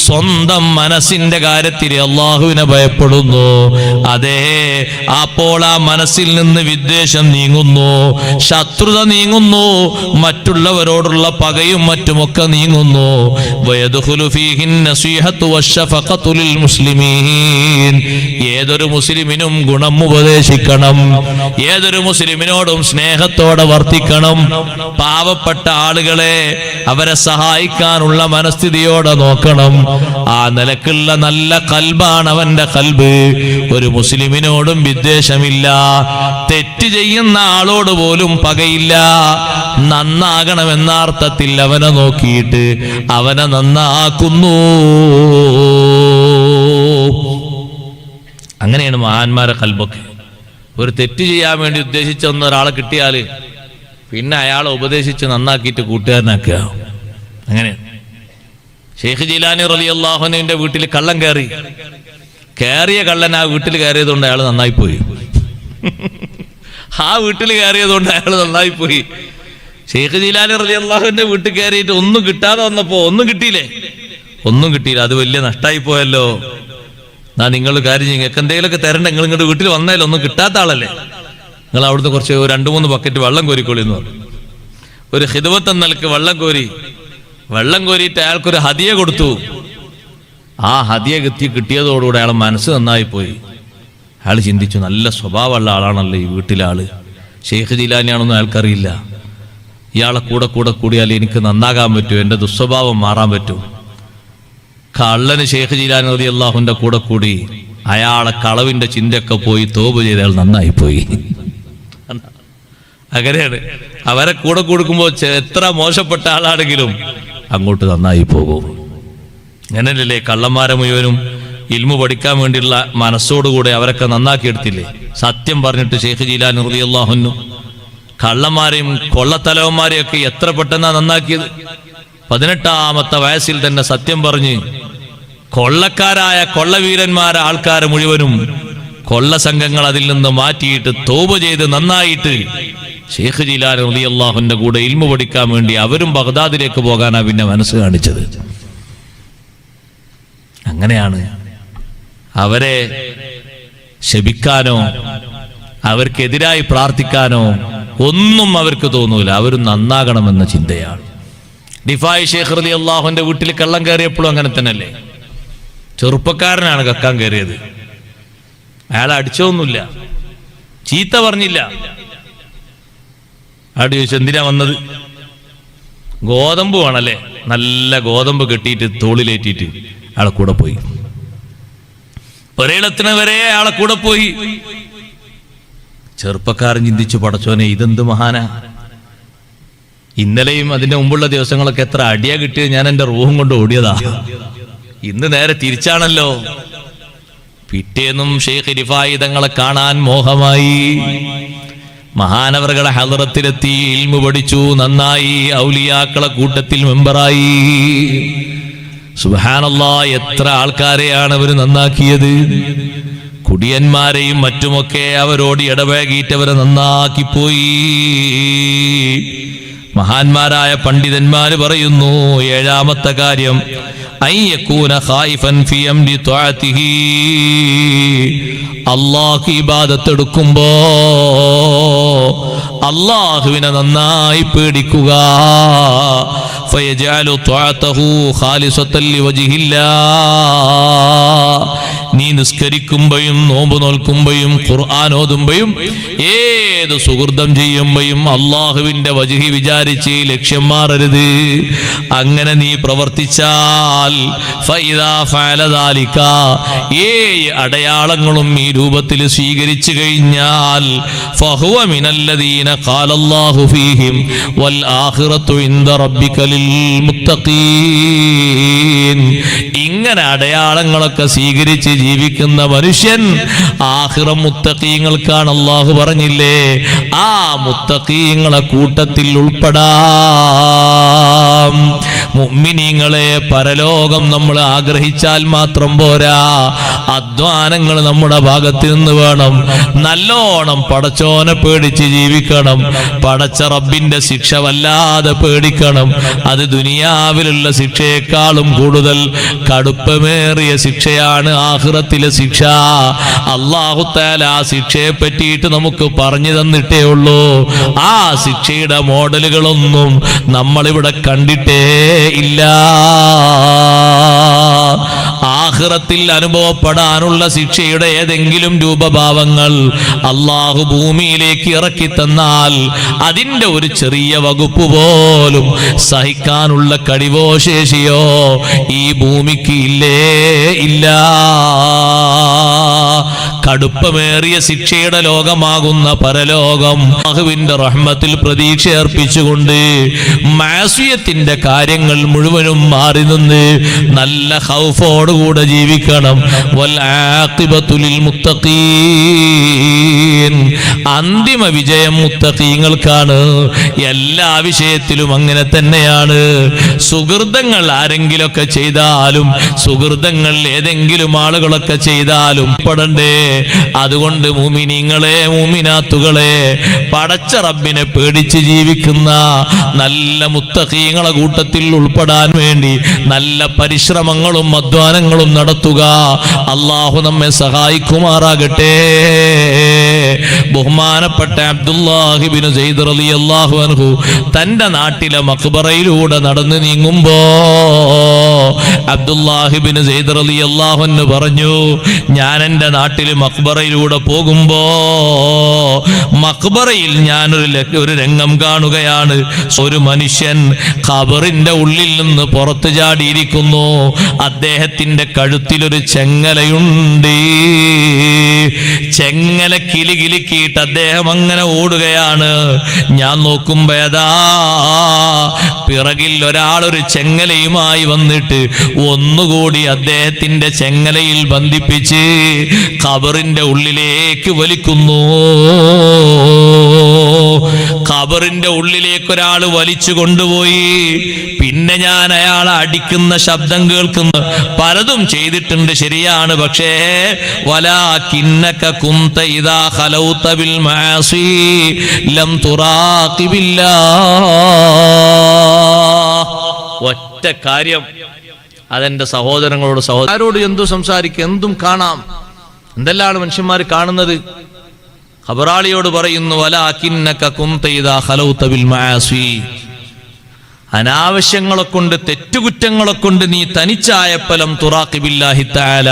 സ്വന്തം മനസ്സിന്റെ കാര്യത്തിൽ അല്ലാഹുവിനെ ഭയപ്പെടുന്നു. അതേ, അപ്പോൾ ആ മനസ്സിൽ നിന്ന് വിദ്വേഷം നീങ്ങുന്നു, ശത്രുത നീങ്ങുന്നു, മറ്റുള്ളവരോടുള്ള പകയും മറ്റുമൊക്കെ നീങ്ങുന്നു. വയദ്ഖുലു ഫീഹി നസീഹത്തു വശഫഖത്തു ലിൽ മുസ്ലിമീൻ. ഏതൊരു മുസ്ലിമിനും ഗുണം ഉപദേശിക്കണം, ഏതൊരു മുസ്ലിമിനോടും സ്നേഹത്തോടെ വർത്തിക്കണം. പാവപ്പെട്ട ആളുകളെ അവരെ സഹായിക്കാനുള്ള മനസ്ഥിതിയോടെ നോക്കണം. ആ നിലക്കുള്ള നല്ല കൽബാണ് അവന്റെ കൽബ്. ഒരു മുസ്ലിമിനോടും വിദ്വേഷമില്ല, തെറ്റ് ചെയ്യുന്ന ആളോട് പോലും പകയില്ല. നന്നാകണമെന്ന അർത്ഥത്തിൽ അവനെ നോക്കിയിട്ട് അവനെ നന്നാക്കുന്നു. അങ്ങനെയാണ് മഹാന്മാരെ കൽബൊക്കെ. ഒരു തെറ്റ് ചെയ്യാൻ വേണ്ടി ഉദ്ദേശിച്ച ഒരാളെ കിട്ടിയാൽ പിന്നെ അയാളെ ഉപദേശിച്ച് നന്നാക്കിയിട്ട് കൂട്ടുകാരനാക്കുക. അങ്ങനെയാണ്. ഷെയ്ഖ് ജീലാനി റളിയല്ലാഹു അൻഹുവിന്റെ വീട്ടിൽ കള്ളൻ കയറിയ കള്ളൻ ആ വീട്ടിൽ കയറിയതുകൊണ്ട് അയാൾ നന്നായിപ്പോയി. ആ വീട്ടിൽ കയറിയതുകൊണ്ട് അയാൾ നന്നായിപ്പോയി. ഷെയ്ഖ് ജീലാനി റളിയല്ലാഹു അൻഹുവിന്റെ വീട്ടിൽ കയറിയിട്ട് ഒന്നും കിട്ടാതെ വന്നപ്പോ ഒന്നും കിട്ടിയില്ല. അത് വലിയ നഷ്ടമായി പോയല്ലോ. നിങ്ങൾ കാര്യം നിങ്ങൾക്ക് എന്തെങ്കിലുമൊക്കെ തരണ്ട, നിങ്ങൾ ഇങ്ങോട്ട് വീട്ടിൽ വന്നാലും ഒന്നും കിട്ടാത്ത ആളല്ലേ, നിങ്ങൾ അവിടുന്ന് കുറച്ച് 2-3 ബക്കറ്റ് വെള്ളം കോരിക്കോളി എന്ന് പറഞ്ഞു. ഒരു ഖിദ്മത്ത് എന്ന നിലക്ക് വെള്ളം കോരിയിട്ട് അയാൾക്കൊരു ഹദിയ കൊടുത്തു. ആ ഹദിയ കിട്ടിയതോടുകൂടെ അയാളെ മനസ്സ് നന്നായി പോയി. അയാൾ ചിന്തിച്ചു, നല്ല സ്വഭാവമുള്ള ആളാണല്ലോ ഈ വീട്ടിലെ ആള്, ഷെയ്ഖ് ജീലാനിയാണെന്നും അയാൾക്കറിയില്ല. ഇയാളെ കൂടെ കൂടിയാൽ എനിക്ക് നന്നാകാൻ പറ്റും, എൻ്റെ ദുസ്വഭാവം മാറാൻ പറ്റും. കള്ളന് ഷെയ്ഖ് ജീലാനി റളിയല്ലാഹുവിന്റെ കൂടെ കൂടി അയാളെ കളവിന്റെ ചിന്തയൊക്കെ പോയി തോപ ചെയ്ത് അയാൾ നന്നായിപ്പോയി. അങ്ങനെയാണ്. അവരെ കൂടെ കൊടുക്കുമ്പോൾ എത്ര മോശപ്പെട്ട ആളാണെങ്കിലും അങ്ങോട്ട് നന്നായി പോകും. അങ്ങനെയല്ലേ കള്ളന്മാരെ മുഴുവനും ഇൽമു പഠിക്കാൻ വേണ്ടിയുള്ള മനസ്സോടുകൂടെ അവരൊക്കെ നന്നാക്കിയെടുത്തില്ലേ. സത്യം പറഞ്ഞിട്ട് ഷെയ്ഖ് ജീലാനി റളിയല്ലാഹു അൻഹു കള്ളന്മാരെയും കൊള്ളത്തലവന്മാരെയും ഒക്കെ എത്ര പെട്ടെന്നാ നന്നാക്കിയത്. 18-ാമത്തെ വയസ്സിൽ തന്നെ സത്യം പറഞ്ഞ് കൊള്ളക്കാരായ കൊള്ളവീരന്മാരെ ആൾക്കാരെ മുഴുവനും കൊള്ള സംഘങ്ങൾ അതിൽ നിന്ന് മാറ്റിയിട്ട് തൗബ ചെയ്ത് നന്നായിട്ട് ഷെയ്ഖ് ജീലാനി റളിയല്ലാഹുവിന്റെ കൂടെ ഇൽമു പഠിക്കാൻ വേണ്ടി അവരും ബഗ്ദാദിലേക്ക് പോകാനാ പിന്നെ മനസ്സ് കാണിച്ചത്. അങ്ങനെയാണ്. അവരെ ശപിക്കാനോ അവർക്കെതിരായി പ്രാർത്ഥിക്കാനോ ഒന്നും അവർക്ക് തോന്നൂല. അവർ നന്നാകണമെന്ന ചിന്തയാണ്. റിഫായി ഷെയ്ഖ് റളിയല്ലാഹുവിന്റെ വീട്ടിൽ കള്ളം കയറിയപ്പോഴും അങ്ങനെ തന്നെയല്ലേ. ചെറുപ്പക്കാരനാണ് കക്കാൻ കയറിയത്. അയാളെ അടിച്ചൊന്നുമില്ല, ചീത്ത പറഞ്ഞില്ല. അയാൾ ചോദിച്ചു, എന്തിനാ വന്നത്? ഗോതമ്പ് വേണല്ലേ. നല്ല ഗോതമ്പ് കെട്ടിയിട്ട് തോളിലേറ്റിട്ട് അയാളെ കൂടെ പോയി. ഒരേളത്തിന് വരെ അയാളെ കൂടെ പോയി. ചെറുപ്പക്കാരൻ ചിന്തിച്ചു, പടച്ചോനെ ഇതെന്ത് മഹാനാ. ഇന്നലെയും അതിന്റെ മുമ്പുള്ള ദിവസങ്ങളൊക്കെ എത്ര അടിയാ കിട്ടിയത്, ഞാൻ എന്റെ റൂഹും കൊണ്ട് ഓടിയതാ. ഇന്ന് നേരെ തിരിച്ചാണല്ലോ. പിറ്റേന്നും ഷെയ്ഖ് റിഫായി തങ്ങളെ കാണാൻ മോഹമായി. മഹാനവറുകളെ ഹളറത്തിലെത്തി ഇൽമു പഠിച്ചു, നന്നായി, ഔലിയാക്കളെ കൂട്ടത്തിൽ മെമ്പറായി. സുബ്ഹാനല്ലാഹ്, എത്ര ആൾക്കാരെയാണ് അവർ നന്നാക്കിയത്. കുടിയന്മാരെയും മറ്റുമൊക്കെ അവരോട് ഇടപഴകിയിട്ട് അവരെ നന്നാക്കിപ്പോയി. മഹാന്മാരായ പണ്ഡിതന്മാര് പറയുന്നു, 7-ാമത്തെ കാര്യം അയ്യകൂന ഖായിഫൻ ഫി അംരി ത്വഅതിഹി. അല്ലാഹു ഇബാദത്ത് എടുക്കുമ്പോ അല്ലാഹുവിനെ നന്നായി പേടിക്കുക. ഫയജഅലു ത്വഅതഹു ഖാലിസത്തൻ ലിവജ്ഹില്ലാഹ്. നീ നിസ്കരിക്കുമ്പോഴും നോമ്പ് നോൽക്കുമ്പോഴും ഖുർആൻ ഓതുമ്പോഴും ഏത് സുഹൃതം ചെയ്യുമ്പോഴും അള്ളാഹുവിന്റെ വജ്ഹി വിചാരിച്ച് ലക്ഷ്യം മാറരുത്. അങ്ങനെ നീ പ്രവർത്തിച്ചാൽ ഫഇദാ ഫഅല ദാലിക, ഏഴ് അടയാളങ്ങളും ഈ രൂപത്തിൽ സ്വീകരിച്ചു കഴിഞ്ഞാൽ ഫഹുവ മിനല്ലദീന ഖാലല്ലാഹു ഫീഹിം വൽ ആഖിറത്തു ഇൻദ റബ്ബിക ലിൽ മുത്തഖീൻ. ഇങ്ങനെ അടയാളങ്ങളൊക്കെ സ്വീകരിച്ച് ജീവിക്കുന്ന മനുഷ്യൻ ആഖിറം മുത്തഖീങ്ങൾക്കാണ് അല്ലാഹു പറഞ്ഞില്ലേ, ആ മുത്തഖീങ്ങളെ കൂട്ടത്തിൽ ഉൾപ്പെടാം. മുഅ്മിനീങ്ങളെ, പരലോകം നമ്മൾ ആഗ്രഹിച്ചാൽ മാത്രം പോരാ, അധ്വാനങ്ങൾ നമ്മുടെ ഭാഗത്ത് നിന്ന് വേണം. നല്ലോണം പടച്ചോനെ പേടിച്ച് ജീവിക്കണം. പടച്ച റബ്ബിന്റെ ശിക്ഷ വല്ലാതെ പേടിക്കണം. അത് ദുനിയാവിലുള്ള ശിക്ഷയെക്കാളും കൂടുതൽ കടുപ്പമേറിയ ശിക്ഷയാണ് ആഖിറത്തിലെ ശിക്ഷ. അല്ലാഹു തആല ആ ശിക്ഷയെ പറ്റിയിട്ട് നമുക്ക് പറഞ്ഞു തന്നിട്ടേ ഉള്ളൂ. ആ ശിക്ഷയുടെ മോഡലുകളൊന്നും നമ്മളിവിടെ കണ്ടിട്ടേ ഇല്ല. ആഖിറത്തിൽ അനുഭവപ്പെടാനുള്ള ശിക്ഷയുടെ ഏതെങ്കിലും രൂപഭാവങ്ങൾ അല്ലാഹു ഭൂമിയിലേക്ക് ഇറക്കി തന്നാൽ അതിന്റെ ഒരു ചെറിയ വകുപ്പ് പോലും സഹിക്കാനുള്ള കഴിവോ ശേഷിയോ ഈ ഭൂമിക്ക് ഇല്ലേ ഇല്ല. കടുപ്പമേറിയ ശിക്ഷയുടെ ലോകമാകുന്ന പരലോകം അല്ലാഹുവിന്റെ റഹ്മത്തിൽ പ്രതീക്ഷ അർപ്പിച്ചുകൊണ്ട് മാസിയത്തിന്റെ കാര്യങ്ങൾ മുഴുവനും മാറി നിന്ന് നല്ല ഖൗഫോടുകൂടെ ജീവിക്കണം. വൽ ആഖിബത്തു ലിൽ മുത്തഖീൻ, അന്തിമ വിജയം മുത്തഖീങ്ങൾക്കാണ്. എല്ലാ വിഷയത്തിലും അങ്ങനെ തന്നെയാണ്. സുഹൃതങ്ങൾ ആരെങ്കിലൊക്കെ ചെയ്താലും, സുഹൃതങ്ങൾ ഏതെങ്കിലും ആളുകളൊക്കെ ചെയ്താലും പെടണ്ടേ. അതുകൊണ്ട് മുഅ്മിനീങ്ങളെ, മുഅ്മിനാത്തുകളെ, പടച്ച റബ്ബിനെ പേടിച്ച് ജീവിക്കുന്ന നല്ല മുത്തഖീങ്ങളെ കൂട്ടത്തിൽ ഉൾപ്പെടാൻ വേണ്ടി നല്ല പരിശ്രമങ്ങളും അധ്വാനങ്ങളും നടത്തുക. അല്ലാഹു നമ്മെ സഹായിക്കുമാറാകട്ടെ. ബഹുമാനപ്പെട്ട അബ്ദുല്ലാഹി ഇബ്നു സൈദ് റളിയല്ലാഹു അൻഹു തന്റെ നാട്ടിലെ മഖ്ബറയിലൂടെ നടന്നു നീങ്ങുമ്പോ അബ്ദുല്ലാഹി ഇബ്നു സൈദ് റളിയല്ലാഹു അൻഹു പറഞ്ഞു, ഞാൻ എൻ്റെ നാട്ടിലെ മഖ്ബറയിലൂടെ പോകുമ്പോ മഖ്ബറയിൽ ഞാൻ ഒരു രംഗം കാണുകയാണ്. ഒരു മനുഷ്യൻ ഖബറിന്റെ ഉള്ളിൽ നിന്ന് പുറത്തു ചാടിയിരിക്കുന്നു. അദ്ദേഹത്തിന്റെ കഴുത്തിലൊരു ചെങ്ങലയുണ്ട്. ചെങ്ങല കിലുകിലുക്കിയിട്ട് അദ്ദേഹം അങ്ങനെ ഓടുകയാണ്. ഞാൻ നോക്കുമ്പോ ഏതാ പിറകിൽ ഒരാളൊരു ചെങ്ങലയുമായി വന്നിട്ട് ഒന്നുകൂടി അദ്ദേഹത്തിന്റെ ചെങ്ങലയിൽ ബന്ധിപ്പിച്ച് ഖബറിന്റെ ഉള്ളിലേക്ക് വലിക്കുന്നു. ഖബറിന്റെ ഉള്ളിലേക്ക് ഒരാൾ വലിച്ചു കൊണ്ടുപോയി. പിന്നെ ഞാൻ അയാളെ അടിക്കുന്ന ശബ്ദം കേൾക്കുന്നു. പലതും ചെയ്തിട്ടുണ്ട്, ശരിയാണ്. പക്ഷേ വലാകിന്നക കുന്ത ഇദാ ഖലൗത ബിൽ മആസി ലം തുറാഖിബില്ലാഹ്. ഒറ്റ കാര്യം, അതെന്റെ സഹോദരങ്ങളോട്, സഹോദരരോട് എന്തു സംസാരിക്കുക, എന്തും കാണാം. എന്തെല്ലാണ് മനുഷ്യന്മാർ കാണുന്നത്? ഖബറാളിയോട് പറയുന്നു, വലാകിന്നക കുന്ത ഇദാ ഖലൗത ബിൽ മആസി. അനാവശ്യങ്ങളെ കൊണ്ട്, തെറ്റുകുറ്റങ്ങളെ കൊണ്ട് നീ തനിച്ചായപ്പലം തുറാഖിബില്ലാഹി തആല,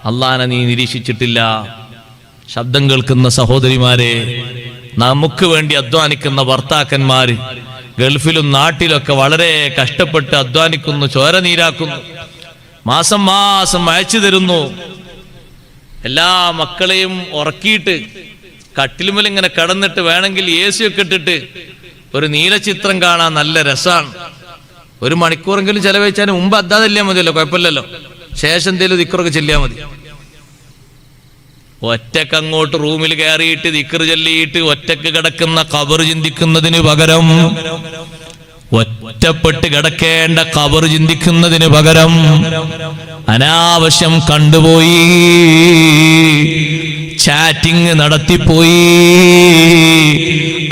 അല്ലാഹനെ നീ നിരീക്ഷിച്ചിട്ടില്ല. ശബ്ദം കേൾക്കുന്ന സഹോദരിമാരെ, നമുക്ക് വേണ്ടി അധ്വാനിക്കുന്ന ഭർത്താക്കന്മാര് ഗൾഫിലും നാട്ടിലൊക്കെ വളരെ കഷ്ടപ്പെട്ട് അധ്വാനിക്കുന്നു, ചോര നീരാക്കുന്നു, മാസം മാസം അയച്ചു തരുന്നു. എല്ലാ മക്കളെയും ഉറക്കിയിട്ട് കട്ടിലുമേൽ ഇങ്ങനെ കിടന്നിട്ട് വേണമെങ്കിൽ AC ഒക്കെ ഇട്ടിട്ട് ഒരു നീലചിത്രം കാണാൻ നല്ല രസമാണ്. ഒരു മണിക്കൂറെങ്കിലും ചെലവഴിച്ചാൽ മുമ്പ് അദ്ദാതല്ലേ മതിയല്ലോ, കുഴപ്പമില്ലല്ലോ. ശേഷം എന്തേലും ദിക്റൊക്കെ ചെല്ലിയാൽ മതി. ഒറ്റക്ക് അങ്ങോട്ട് റൂമിൽ കയറിയിട്ട് ദിക്ർ ചൊല്ലിയിട്ട് ഒറ്റക്ക് കിടക്കുന്ന ഖബർ ചിന്തിക്കുന്നതിന് പകരം, ഒറ്റപ്പെട്ട് കിടക്കേണ്ട ഖബർ ചിന്തിക്കുന്നതിന് പകരം അനാവശ്യം കണ്ടുപോയി, ചാറ്റിംഗ് നടത്തിപ്പോയി,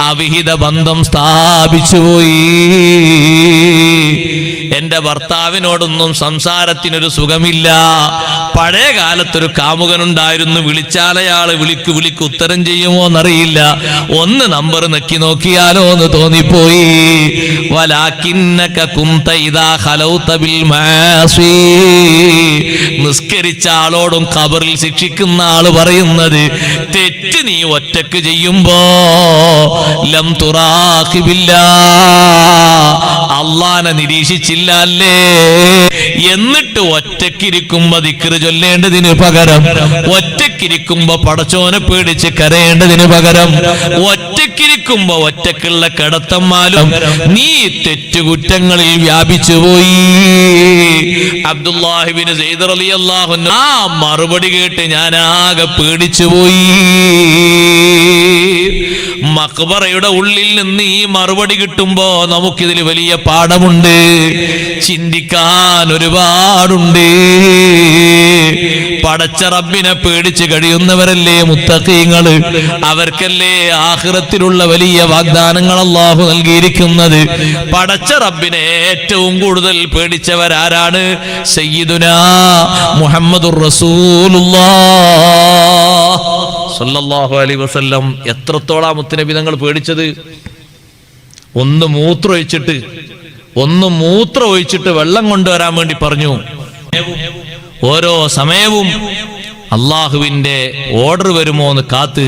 അവിഹിത ബന്ധം സ്ഥാപിച്ചുപോയി. എന്റെ ഭർത്താവിനോടൊന്നും സംസാരത്തിനൊരു സുഖമില്ല, പഴയ കാലത്തൊരു കാമുകനുണ്ടായിരുന്നു. വിളിച്ചാലയാള് വിളിക്ക് ഉത്തരം ചെയ്യുമോ എന്നറിയില്ല. ഒന്ന് നമ്പർ നെക്കി നോക്കിയാലോ എന്ന് തോന്നിപ്പോയി. വലാകിന്നക കുന്ത ഇദാ ഖലൗത ബിൽ മാസി. നിസ്കരിച്ച ആളോടും ഖബറിൽ ശിക്ഷിക്കുന്ന ആള് പറയുന്നത്, തെറ്റ് നീ ഒറ്റക്ക് ചെയ്യുമ്പോ ലം തുറാഖിബില്ലാ, അള്ളാനെ നിരീക്ഷിച്ചില്ല അല്ലേ. എന്നിട്ട് ഒറ്റക്കിരിക്കുമ്പോ ദിക്ർ ചൊല്ലേണ്ടതിന് പകരം, ഒറ്റക്കിരിക്കുമ്പോ പടച്ചോനെ പേടിച്ച് കരയേണ്ടതിന് പകരം, ഒറ്റക്കിരിക്കുമ്പോ ഒറ്റക്കുള്ള കിടത്തമ്മാലും നീ തെറ്റുകുറ്റങ്ങളിൽ വ്യാപിച്ചു പോയി. അബ്ദുല്ലാഹിബ്നു സയ്യിദ് റളിയല്ലാഹു അൻഹു ആ മറുപടി കേട്ട് ഞാൻ ആകെ പേടിച്ചു പോയി. മഖ്ബറയുടെ ഉള്ളിൽ നിന്ന് ഈ മറുപടി കിട്ടുമ്പോ നമുക്കിതിൽ വലിയ പാഠമുണ്ട്, ചിന്തിക്കാൻ ഒരുപാടുണ്ട്. പടച്ച റബ്ബിനെ പേടിച്ച് കഴിയുന്നവരല്ലേ മുത്തഖീങ്ങള്. അവർക്കല്ലേ ആഖിറത്തിലുള്ള വലിയ വാഗ്ദാനങ്ങൾ അല്ലാഹു നൽകിയിരിക്കുന്നത്. പടച്ച റബ്ബിനെ ഏറ്റവും കൂടുതൽ പേടിച്ചവരാരാണ്? സയ്യിദുനാ മുഹമ്മദുർ റസൂലുള്ളാഹ് സല്ലല്ലാഹു അലൈഹി വസല്ലം. എത്രത്തോളം മുത്തുനബി തങ്ങൾ പേടിച്ചത്. ഒന്ന് മൂത്രം ഒഴിച്ചിട്ട് വെള്ളം കൊണ്ടുവരാൻ വേണ്ടി പറഞ്ഞു. ഓരോ സമയവും അള്ളാഹുവിന്റെ ഓർഡർ വരുമോ എന്ന് കാത്ത്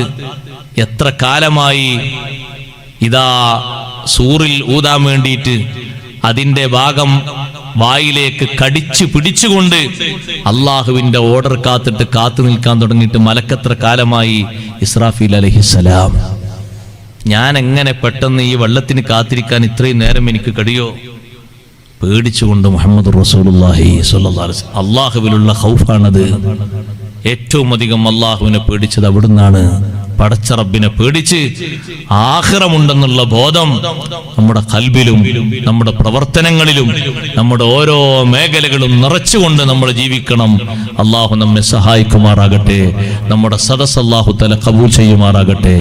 എത്ര കാലമായി ഇതാ സൂറിൽ ഊതാൻ വേണ്ടിയിട്ട് അതിന്റെ ഭാഗം വായിലേക്ക് കടിച്ചു പിടിച്ചുകൊണ്ട് അള്ളാഹുവിന്റെ ഓർഡർ കാത്തു നിൽക്കാൻ തുടങ്ങിയിട്ട് മലക്കത്ര കാലമായി. ഇസ്രാഫീൽ അലൈഹിസ്സലാം, ഞാൻ എങ്ങനെ പെട്ടെന്ന് ഈ വെള്ളത്തിന് കാത്തിരിക്കാൻ ഇത്രയും നേരം എനിക്ക് കഴിയോ? പേടിച്ചുകൊണ്ട് മുഹമ്മദ് റസൂലുള്ളാഹി സ്വല്ലല്ലാഹു അലൈഹി വസല്ലം. അള്ളാഹുവിലുള്ള ഖൗഫാണത്. ഏറ്റവും അധികം അള്ളാഹുവിനെ പേടിച്ചത് അവിടുന്നാണ്. പടച്ച റബ്ബിനെ പേടിച്ച് ആഖിറമുണ്ടെന്നുള്ള ബോധം നമ്മുടെ ഖൽബിലും നമ്മുടെ പ്രവർത്തനങ്ങളിലും നമ്മുടെ ഓരോ മേഖലകളും നിറച്ചുകൊണ്ട് നമ്മൾ ജീവിക്കണം. അള്ളാഹു നമ്മെ സഹായിക്കുമാറാകട്ടെ. നമ്മുടെ സദസ്സ് അല്ലാഹു തആല ഖബൂൽ ചെയ്യുമാറാകട്ടെ.